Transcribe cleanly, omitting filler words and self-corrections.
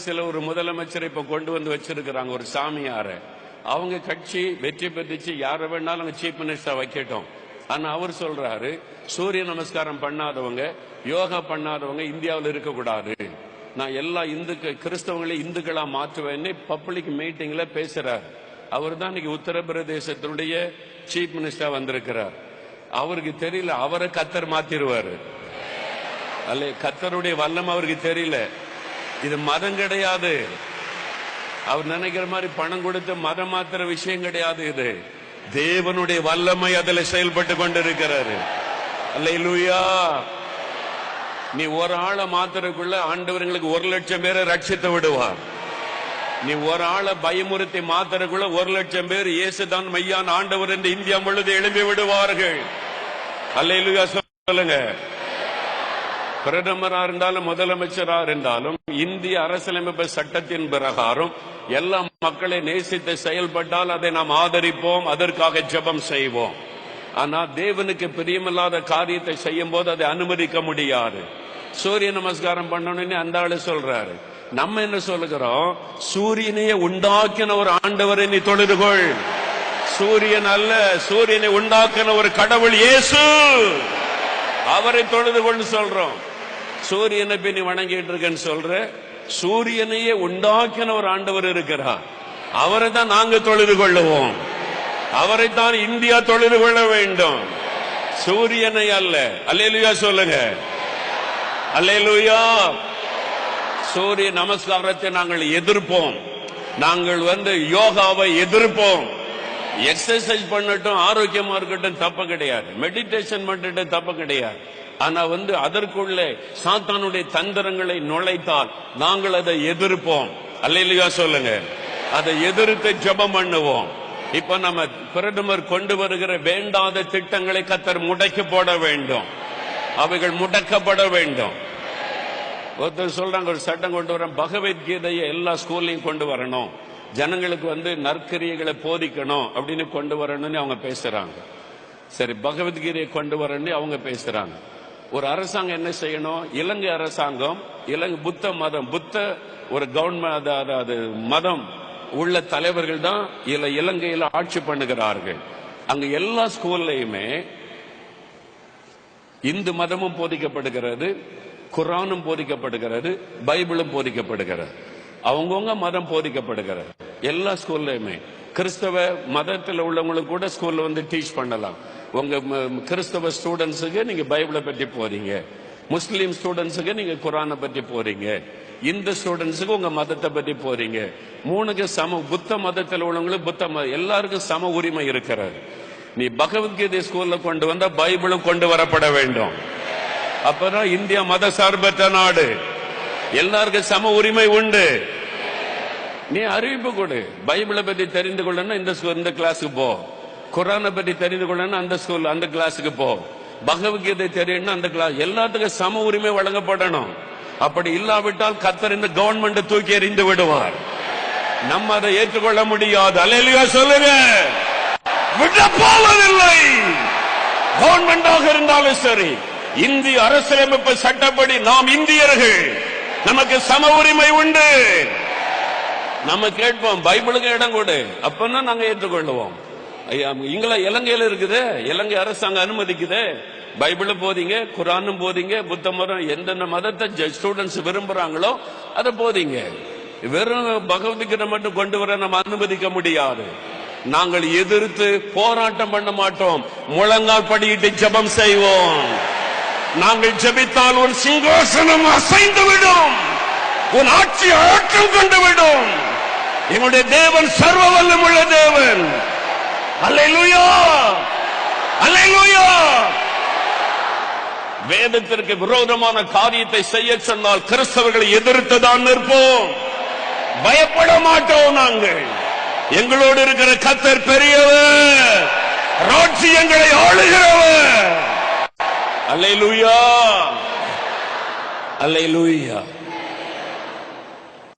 பிரதேசத்துல ஒரு முதலமைச்சரை இப்ப கொண்டு வந்து வச்சிருக்கிறாங்க, ஒரு சாமியார. அவங்க கட்சி வெற்றி பெற்றுச்சு, யார வேணாலும் சீஃப் மினிஸ்டர் வைக்கட்டும். ஆனா அவர் சொல்றாரு, சூரிய நமஸ்காரம் பண்ணாதவங்க, யோகா பண்ணாதவங்க இந்தியாவில் இருக்கக்கூடாது. நான் எல்லா கிறிஸ்தவங்களையும் இந்துக்களா மாற்றுவேன்னு பப்ளிக் மீட்டிங்ல பேசுறார். அவர் தான் இன்னைக்கு உத்தரப்பிரதேசத்தினுடைய சீஃப் மினிஸ்டர் வந்திருக்கிறார். அவருக்கு தெரியல, அவரை கத்தர் மாத்திருவாரு. அல்ல, கத்தருடைய வல்லம் அவருக்கு தெரியல. இது மதம் கிடையாது. அவர் நினைக்கிற மாதிரி பணம் கொடுத்து மதம் மாத்திர விஷயம் கிடையாது. இது தேவனுடைய வல்லமை அதில் செயல்பட்டு கொண்டிருக்கிறாரு. அல்லேலூயா. நீ ஒரு ஆளை மாத்திரக்குள்ள ஆண்டவர்களுக்கு 1,00,000 பேரை ரட்சித்து விடுவார். நீ ஒரு ஆளை பயமுறுத்தி மாத்திரக்குள்ள 1,00,000 பேர் இயேசுதான் மையான ஆண்டவர் என்று இந்தியா முழுது எழுப்பி விடுவார்கள். அல்லேலூயா சொல்லுங்க. பிரதமரா இருந்தாலும் முதலமைச்சரா இருந்தாலும் இந்திய அரசியலமைப்பு சட்டத்தின் பிரகாரம் எல்லா மக்களை நேசித்து செயல்பட்டால் அதை நாம் ஆதரிப்போம், அதற்காக ஜெபம் செய்வோம். ஆனா தேவனுக்கு பிரியமில்லாத காரியத்தை செய்யும் போது அதை அனுமதிக்க முடியாது. சூரிய நமஸ்காரம் பண்ணணும்னு அந்த ஆளு சொல்றாரு. நம்ம என்ன சொல்லுகிறோம்? சூரியனையே உண்டாக்கின ஒரு ஆண்டவரை நீ தொழுதுகொள். சூரியன் அல்ல, சூரியனை உண்டாக்கின ஒரு கடவுள் இயேசு, அவரை தொழுதுகொள் சொல்றோம். சூரியனை போய் நீ வணங்கிட்டு இருக்கன்னு சொல்ற. சூரியனையே உண்டாக்கின ஒரு ஆண்டவர் இருக்கிறார், அவரை தான் நாங்க தொழுது கொள்ளுவோம். அவரைத்தான் இந்தியா தொழுது கொள்ள வேண்டும், சூரியனை அல்ல. அல்லேலூயா சொல்லுங்க. அல்லேலூயா. சூரிய நமஸ்காரத்தை நாங்கள் எதிர்ப்போம். நாங்கள் யோகாவை எதிர்ப்போம். எக்ஸசைஸ் பண்ணட்டும், ஆரோக்கியமா இருக்கட்டும், தப்பு கிடையாது. மெடிடேஷன் பண்ணிட்டு தப்பு கிடையாது. ஆனா அதற்குள்ளே சாத்தானுடைய தந்திரங்களை நுழைத்தால் நாங்கள் அதை எதிர்ப்போம். அல்லேலூயா சொல்லுங்க. அதை எதிர்த்து ஜெபம் பண்ணுவோம். இப்ப நம்ம பிரதமர் கொண்டு வருகிற வேண்டாத திட்டங்களை கர்த்தர் முடக்கி போட வேண்டும். அவைகள் முடக்கப்பட வேண்டும். ஒருத்தர் சொல்றாங்க, ஒரு சட்டம் கொண்டு வர, பகவத்கீதையை எல்லா ஸ்கூல்லையும் கொண்டு வரணும், ஜனங்களுக்கு நற்கிரியைகளை போதிக்கணும் அப்படின்னு கொண்டு வரணும்னு அவங்க பேசுறாங்க. சரி, பகவத்கீதையை கொண்டு வரணும்னு அவங்க பேசுறாங்க. ஒரு அரசாங்கம் என்ன செய்யணும்? இலங்கை அரசாங்கம், இலங்கை புத்த ஒரு கவர்மெண்ட் மதம் உள்ள தலைவர்கள் தான் இலங்கையில் ஆட்சி பண்ணுகிறார்கள். அங்க எல்லா ஸ்கூல்லையுமே இந்து மதமும் போதிக்கப்படுகிறது, குர்ஆனும் போதிக்கப்படுகிறது, பைபிளும் போதிக்கப்படுகிறது. அவங்கவுங்க மதம் போதிக்கப்படுகிறது எல்லா ஸ்கூல்லையுமே. கிறிஸ்தவ மதத்தில் உள்ளவங்களுக்கு கூட ஸ்கூல்ல டீச் பண்ணலாம். உங்க கிறிஸ்தவ ஸ்டூடெண்ட்ஸுக்கு நீங்க பைபிளை பற்றி போறீங்க, முஸ்லீம் ஸ்டூடெண்ட்ஸுக்கு நீங்க குர்ஆனை பற்றி போறீங்க, இந்து ஸ்டூடெண்ட்ஸுக்கு உங்க மதத்தை பற்றி போறீங்க. மூணுக்கு சம. புத்த மதத்தில் உள்ளவங்களுக்கு எல்லாருக்கும் சம உரிமை இருக்கிறது. நீ பகவத்கீதை ஸ்கூல்ல கொண்டு வந்தா பைபிளும் கொண்டு வரப்பட வேண்டும். அப்பதான் இந்தியா மத சார்பற்ற நாடு. எல்லாருக்கும் சம உரிமை உண்டு. நீ அறிவிப்பு கொடு. பைபிளை பற்றி தெரிந்து கொள்ளணும், இந்த கிளாஸுக்கு போ. குர்ஆனை பற்றி தெரிந்து கொள்ளணும், அந்த கிளாஸுக்கு போ. பகவத்கீதை தெரியணும், அந்த கிளாஸ். எல்லாத்துக்கும் சம உரிமை வழங்கப்படணும். அப்படி இல்லாவிட்டால் கர்த்தர் இந்த கவர்மெண்ட் தூக்கி எறிந்து விடுவார். நம்ம அதை ஏற்றுக்கொள்ள முடியாது. அல்லேலூயா சொல்லுங்க. விட போவதில்லை. கவர்மெண்டாக இருந்தாலும் சரி, இந்திய அரசியலமைப்பு சட்டப்படி நாம் இந்தியர்கள், நமக்கு சம உரிமை உண்டு. நம்ம கேட்போம், பைபிளுக்கு இடம் கொடு, அப்பதான் நாங்க ஏற்றுக்கொள்ளுவோம். இலங்கையில இருக்குது, இலங்கை அரசாங்கம் அனுமதிக்குது. பைபிள போதிங்க, குர்ஆனும் போதிங்க, புத்த மதம் எந்தெந்த மதத்தை ஸ்டூடெண்ட்ஸ் விரும்புறாங்களோ அதை போதிங்க. வெறும் பகவத்கீதை மட்டும் கொண்டு வர நம்ம அனுமதிக்க முடியாது. நாங்கள் எதிர்த்து போராட்டம் பண்ண மாட்டோம், முழங்கால் படியிட்டு ஜெபம் செய்வோம். நாங்கள் ஜெபித்தால் உன் சிங்காசனம் அசைந்து விடும், உன் ஆட்சி ஆற்றல் கொண்டு விடும். எங்களுடைய தேவன் சர்வ வல்லமுள்ள தேவன். அல்லேலூயா, அல்லேலூயா. வேதத்திற்கு விரோதமான காரியத்தை செய்ய சொன்னால் கிறிஸ்தவர்களை எதிர்த்துதான் நிற்போம், பயப்பட மாட்டோம். நாங்கள் எங்களோடு இருக்கிற கர்த்தர் பெரியவர், ராஜ்யங்களை ஆளுகிறவர். அல்லேலூயா, அல்லேலூயா.